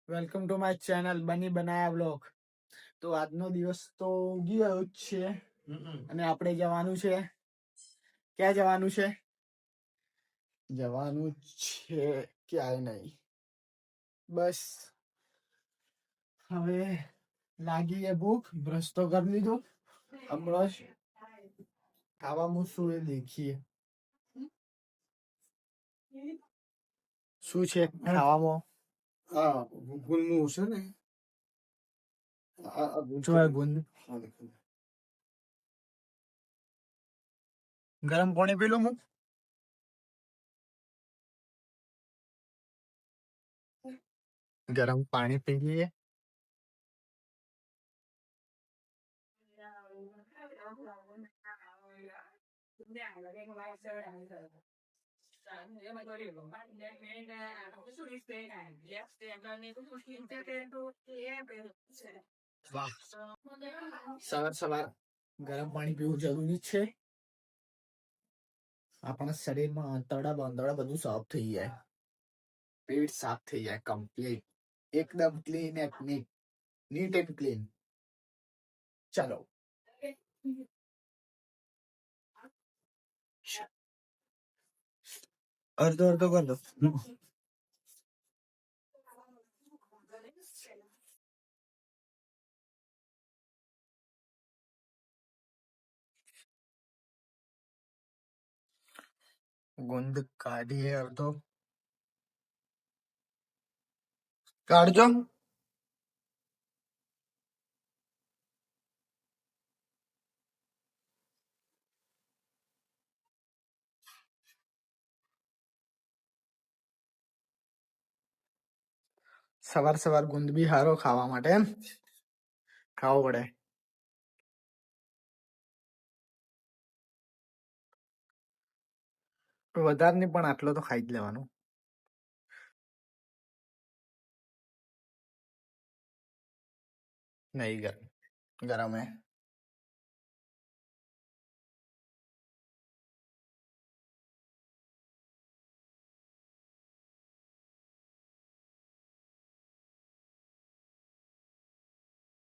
Welcome to my channel બની બનાયા blog. તો આજનો દિવસ તો ઉગી ગયો જ છે અને આપણે જવાનું છે. ક્યાં જવાનું છે? જવાનું છે ક્યાંય નહીં. બસ હવે લાગી એ ભૂખ. બ્રશ તો કરી લીધું. હમણાં જ ખાવામાં શું એ દેખીએ શું છે ખાવામાં. હા ગુલમું છે ને શું ગુંદ ગરમ પાણી પી લઉં હું. ગરમ પાણી પી લઈએ. વાહ, સવાર ગરમ પાણી પીવું જરૂરી છે. આપણા શરીરમાં આંતરડા બાંદરડા બધું સાફ થઈ જાય. પેટ સાફ થઈ જાય કમ્પ્લીટ. એકદમ clean and neat and clean. ચલો અડધો અડધો કર દો. ગુંદ કાઢીએ અડધો. કાઢજો. સવાર ગુંદ બી હારો ખાવા માટે એમ ખાવો પડે. વધારે નહીં પણ આટલો તો ખાઈ જ લેવાનું. નહીં ગરમ હે.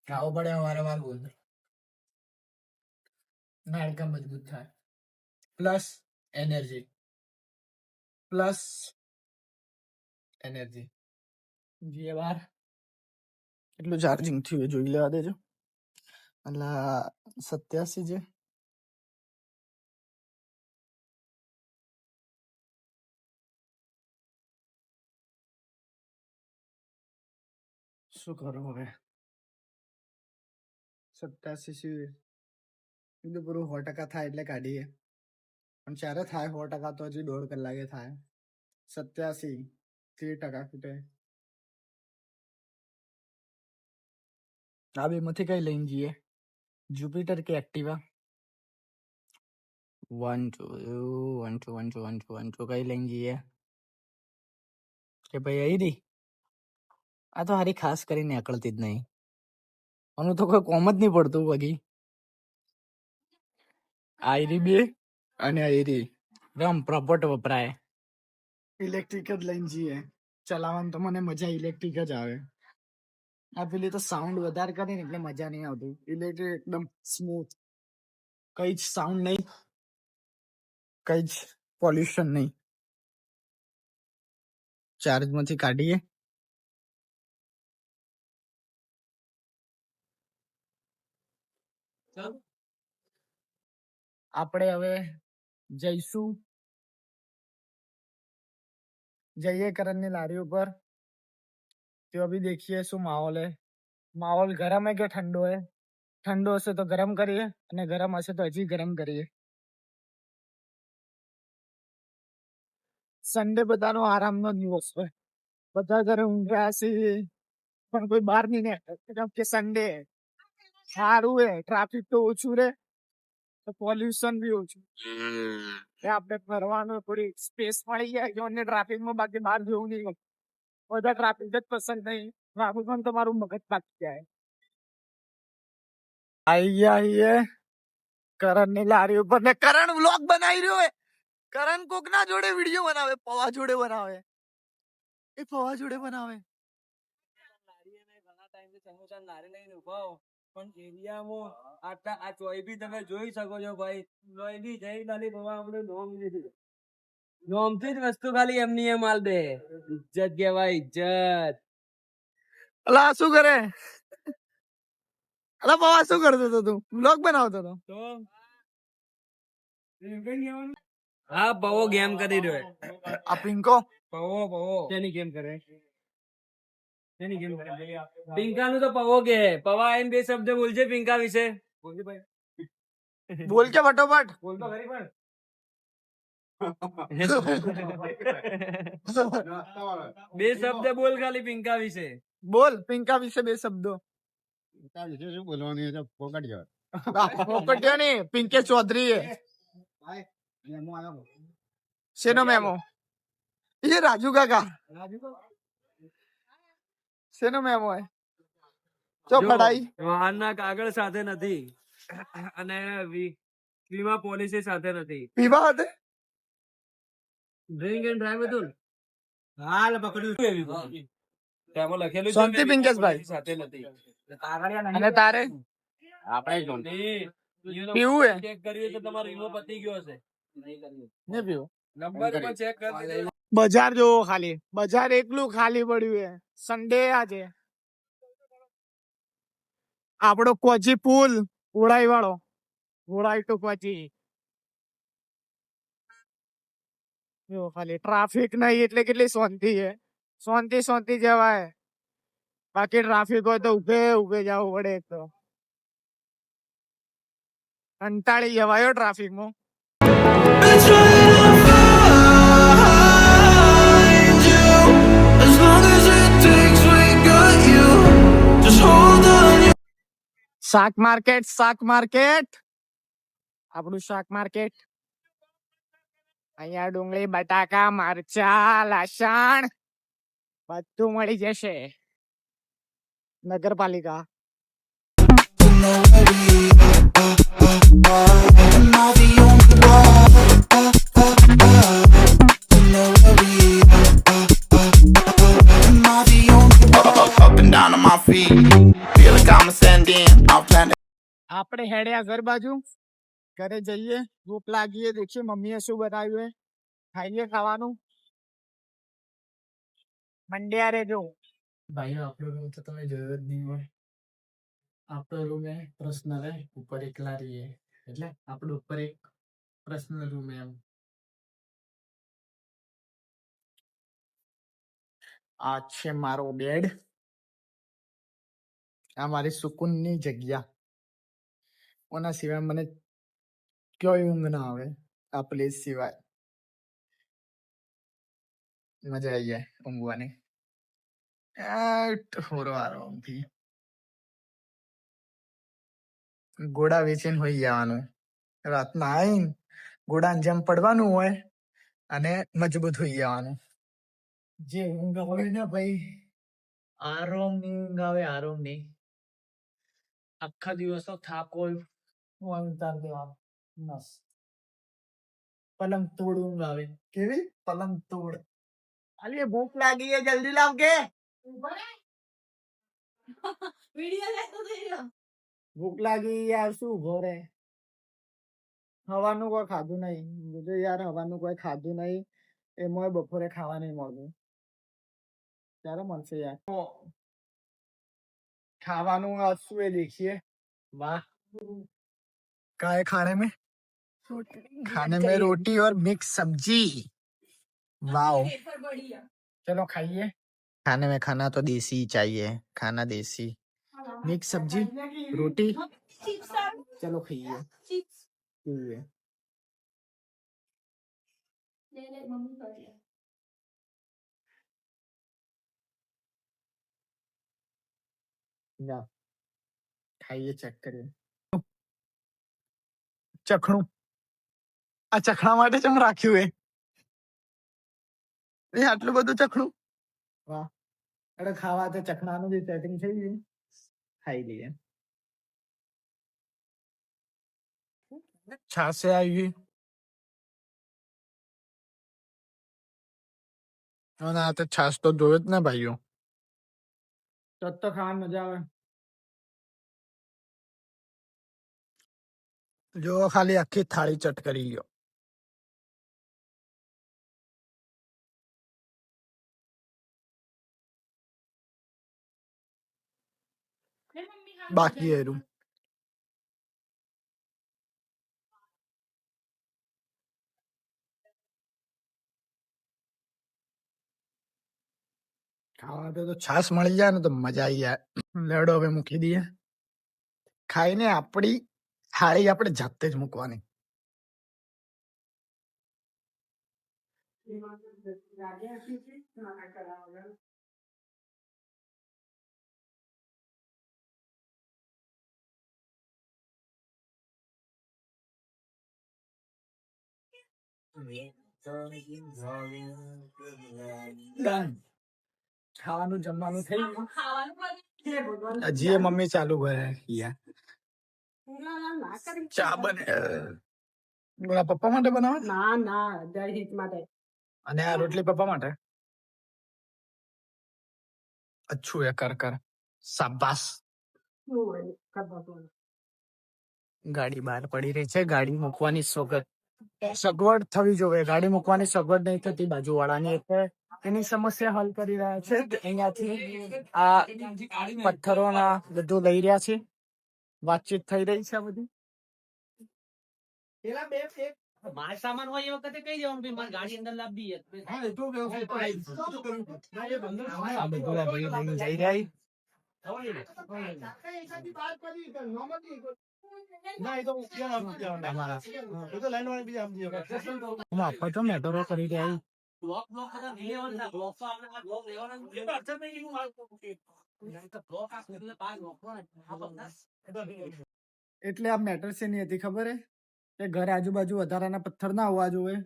ખાવો પડે વારંવાર ગુંદ. હાડકા મજબૂત થાય પ્લસ એનર્જી. જે વાર કેટલું ચાર્જિંગ થયું જોઈ લેવા દેજો. એટલે 87 છે. શું કરું હવે? 87 બીજું પૂરું 100% થાય એટલે કાઢીએ. પણ ચારે થાય 100% તો હજી 1.5 કલાકે થાય. 87 3% ખૂટે. આ બે માંથી કઈ લઈને જઈએ? જુપિટર કે એક્ટિવા? 1 2 કઈ લઈને જઈએ કે ભાઈ આઈરી? આ તો હારી ખાસ કરીને અકળતી જ નહીં. આનું તો કોઈ કોમ જ નહીં પડતું બગી. આઈરી બે અને આઈરી રમ પ્રપોટ વપરાય. ઇલેક્ટ્રિક જ લઈને જઈએ. ચલાવવાનું તો મને મજા ઇલેક્ટ્રિક જ આવે. આ પેલી તો સાઉન્ડ વધારે કરે ને એટલે મજા નહીં આવતી. ઇલેક્ટ્રિક એકદમ સ્મૂથ, કઈ જ સાઉન્ડ નહીં, કઈ જ પોલ્યુશન નહીં. ચાર્જ માંથી કાઢીએ. આપણે હવે જઈએ કરણની લારી ઉપર. તો અભી देखिए શું માહોલ है. માહોલ ગરમ है કે ઠંડો है? ઠંડો હશે તો ગરમ કરીએ અને ગરમ હશે તો હજી ગરમ કરીએ. સન્ડે બધાનો આરામનો દિવસ હોય. બધા ઘરે ઊંઘ્યા છે પણ કોઈ બહાર નહીં નીકળે કે સન્ડે સારું હે. ટ્રાફિક તો ઓછું રે, પોલ્યુશન બી ઓછું. આપણે ફરવાનું થોડી સ્પેસ મળી જાય જો ટ્રાફિકમાં. બાકી બહાર જવું નહીં. બધા ટ્રાફિક જ પસંદ નહીં. ટ્રાફિક પણ તમારું મગજ પાકી જાય. આઈએ કરણ ની લારી ઉપર ને કરણ વ્લોગ બનાવી રહ્યો હે. કરણ કોકના જોડે વિડીયો બનાવે. પવા જોડે બનાવે. ઘણા ટાઈમથી સમોસા લારી લઈને ઉભા હો, પણ એરિયામાં આટલા આ ચોઈ બી તમે જોઈ શકો છો ભાઈ. ચોઈ બી જઈ ખાલી બાબા આપણે નોમ લીધું. નોમથી જ વસ્તુ ખાલી એમની એમ આલ દે. ઇજ્જત કહેવાય ઇજ્જત. અલા શું કરે? અલા બાવા શું કરતો હતો તું? બ્લોગ બનાવતો હતો? તો હા પવો ગેમ કરી રહ્યો. આ પિંકો પવો તેની ગેમ કરે. તેની ગેમ કરે. પિંકાનું તો પવો કે પવા આઈને બે શબ્દ બોલજે પિંકા વિશે. બોલજે ભાઈ. બોલ કે ફટોફટ. બોલ તો ખરી પણ. બે શબ્દ બોલ ખાલી પિંકા વિશે. બોલ પિંકા વિશે બે શબ્દો. શું બોલવાની છે? પોકટ જવા. પોપટિયો ની પિંકેશ ચૌધરી શેનો મેમો? એ રાજુ કાકા શેનો મેમો હે? ચો પડાઈ વાહનના કાગળ સાથે નથી અને વીમા પોલિસી સાથે નથી. પીવા hatte ડ્રિંક એન્ડ ડ્રાઈવ હતું ને? હાલ પકડ્યું. તેમાં લખેલું છે શાંતિ પિંકેશભાઈ. સાથે નથી. અને તારે આપણે પીવું હે? ચેક કરીએ તો તમારો વીમો પતી ગયો હશે. ને પીવું? નંબર પર ચેક કરી. બજાર જોવો ખાલી, બજાર એકલું ખાલી પડ્યું હે. સન્ડે આજે આપણો કોચી પુલ ઓળાઈ વાળો ઓળાઈ ટુ કોચી જો ખાલી ટ્રાફિક નહીં એટલે કેટલી શાંતિ છે. શાંતિ શાંતિ જવાય, બાકી ટ્રાફિક હોય તો ઉભે જવું પડે. એક તો કંટાળી જવાયો ટ્રાફિકમાં. શાક માર્કેટ, શાક માર્કેટ, આપણું શાક માર્કેટ. અહીંયા ડુંગળી, બટાકા, મરચા, લસણ બધું મળી જશે. નગરપાલિકા up and down on my feet. Feel like I'm ascending. I'm planning. આપણે હેડ્યા ઘર બાજુ, ઘરે જઈએ, ભૂખ લાગીએ, દેખીએ મમ્મીએ શું બનાવ્યું હે, ખાઈએ ખાવાનું. મંડ્યા રે જો ભાઈ આપણો રૂમ તો તમે જોયો જ નહીં હોય. આપણો રૂમ હે પર્સનલ હે, ઉપર એકલા રહીએ એટલે આપણો ઉપર એક પર્સનલ રૂમ હે એમ. આ છે મારો બેડ, આ મારી સુકૂનની જગ્યા. ઓના સિવાય મને ક્યાંય ઊંઘ ના આવે આ પ્લેસ સિવાય. મજા આવી જાય ઊંઘવાની. થોડો આરામથી ગોળા વેચીને હોઈ જવાનું. રાતના આવીને ગોળાની જેમ પડવાનું હોય અને મજબૂત હોઈ જવાનું. જે ઊંઘ આવે ને ભાઈ, આરામની ઊંઘ આવે, આરામની. આખા દિવસનો થાક હોય ઉતાર દેવાનો. બસ પલંગ તોડ ઊંઘ આવે. કેવી પલંગ તોડ. અલી ભૂખ લાગી છે, જલ્દી લાવ કે. ભૂખ લાગી યાર, શું ઘરે હવાનું કોઈ ખાધું નહીં. બીજું યાર હવાનું કોઈ ખાધું નહીં, એમાં બપોરે ખાવા નહીં મળતું. ક્યારે મળશે યાર ખાવાનું? શું એ દેખીએ. वाह, क्या है खाने में? खाने में रोटी और मिक्स सब्जी. वाओ, चलो खाइए. खाने में खाना तो देसी ही चाहिए, खाना देसी. मिक्स सब्जी, रोटी, चलो खाइए. खाइए. ना ખાઈએ, ચેક કરીએ. ચખણું આ ચખણા માટે ચમ રાખ્યું એ આટલું બધું ચખણું? વાહ, એટલે ખાવા તો ચખણાનું જે સેટિંગ થઈ ગયું, ખાઈ લઈએ. છાસે આવી ગઈ. આ તો છાસ તો જોયો જ ને ભાઈઓ. તો ખાવાની મજા આવે. જો ખાલી આખી થાળી ચટ કરી લ્યો. બાકી એરું ખાવા તો છાસ મળી જાય ને તો મજા આવી જાય. લેડો હવે મૂકી દઈએ. ખાઈને આપણી થાળી આપણે જાતે જ મૂકવાની. Done. ખાવાનું જમવાનું થઈ ગયું. હજી એ મમ્મી ચાલુ કરે ચા બને. બોલા પપ્પા માટે બનાવે અને આ રોટલી પપ્પા માટે. અચ્છું એ કર કર શાબાશ. ગાડી બહાર પડી રહી છે. ગાડી મૂકવાની સગવડ થવી જોઈએ. ગાડી મૂકવાની સગવડ નહીં થતી બાજુવાળાની એટલે એની સમસ્યા હલ કરી રહ્યા છે. અહીંયાથી આ પથ્થરોના બધું લઈ રહ્યા છે. વાતચીત થઈ રહી છે આ બધી. માલ સામાન હોય એ વખતે કઈ જવાનું ભાઈ મારી ગાડી અંદર લાવી દઈએ. આ બધું આ ભાઈ લઈને જઈ રહ્યા. આપો તો મેટરો કરી રહ્યા. બ્લોક બધા નહીં લેવાના. બ્લોક તો આપણે આ બ્લોક લેવાના નથી. અડચણ નહીં એનું માલ તો કે. નહીં તો બ્લોક આ એટલે બાર બ્લોક એટલે આ મેટર છે નહીં હતી ખબર હે કે ઘરે આજુબાજુ વધારાના પથ્થર ના હોવા જોઈએ.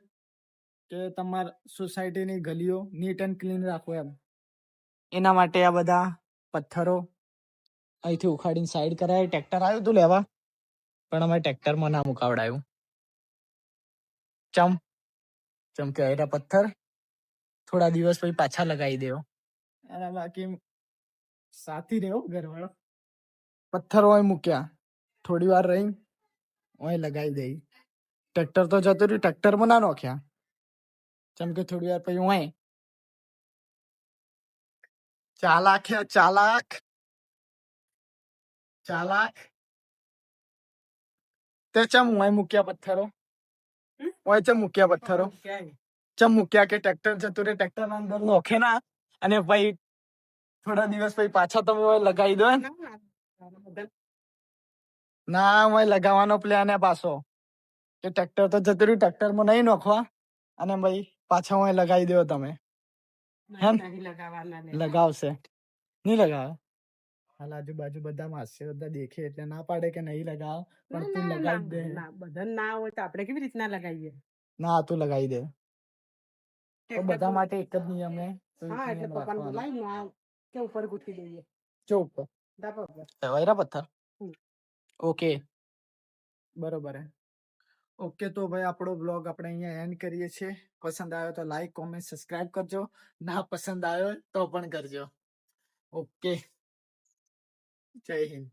કે તમાર સોસાયટીની ગલીઓ નીટ એન્ડ ક્લીન રાખો એમ. એના માટે આ બધા પથ્થરો અહીંથી ઉખાડીને સાઈડ કરાય. ટ્રેક્ટર આવ્યું તું લેવા પણ અમે ટ્રેક્ટરમાં ના મુકાવડાયું. ચમ કે આયરા પથ્થર થોડા દિવસ પછી પાછા લગાવી દેવો. અને બાકી સાથી રહ્યો ઘરવાળો. પથ્થર હોય મૂક્યા થોડી વાર રહી ઓય લગાવી દઈ. ટ્રેક્ટર તો જતું રહ્યું. ટ્રેક્ટરમાં ના નોખ્યા ચમ કે થોડી વાર પછી હોય ચાલાક હે ચાલાક. તે ચમ હોય મૂક્યા પથ્થરો. ઓય ચમ મૂક્યા પથ્થરો. ચમ મૂક્યા કે ટ્રેક્ટર જતું રે ટ્રેક્ટર ના અંદર નોખે ના અને પછી થોડા દિવસ પછી પાછા તમે ઓય લગાવી દો. ના ઓય લગાવવાનો પ્લાન હે પાછો કે ટ્રેક્ટર તો જતું રહ્યું. ટ્રેક્ટરમાં નહીં નોખવા અને ભાઈ પાછા ઓય લગાવી દો તમે. લગાવશે નહીં લગાવે. હાલ આજુબાજુ બધા માસે બધા દેખે એટલે ના પાડે કે નહીં લગાવ પણ તું લગાવી દે. બધા ના હોય તો આપણે કેવી રીતના લગાવીએ? ના તું લગાવી દે. તો બધા માટે એક જ નિયમ હે. હા એટલે પપ્પાને બોલાવીને આ કે ઉપર ગૂંથી દઈએ. ચોપ ધાબા ઉપર. વાયરા પથ્થર. હમ. ઓકે બરોબર હે. ઓકે તો ભાઈ આપણો બ્લોગ આપણે અહીંયા એન્ડ કરીએ છીએ. પસંદ આવ્યો તો લાઈક કોમેન્ટ સબસ્ક્રાઇબ કરજો. ના પસંદ આવ્યો તો પણ કરજો. ઓકે જય હિન્દ.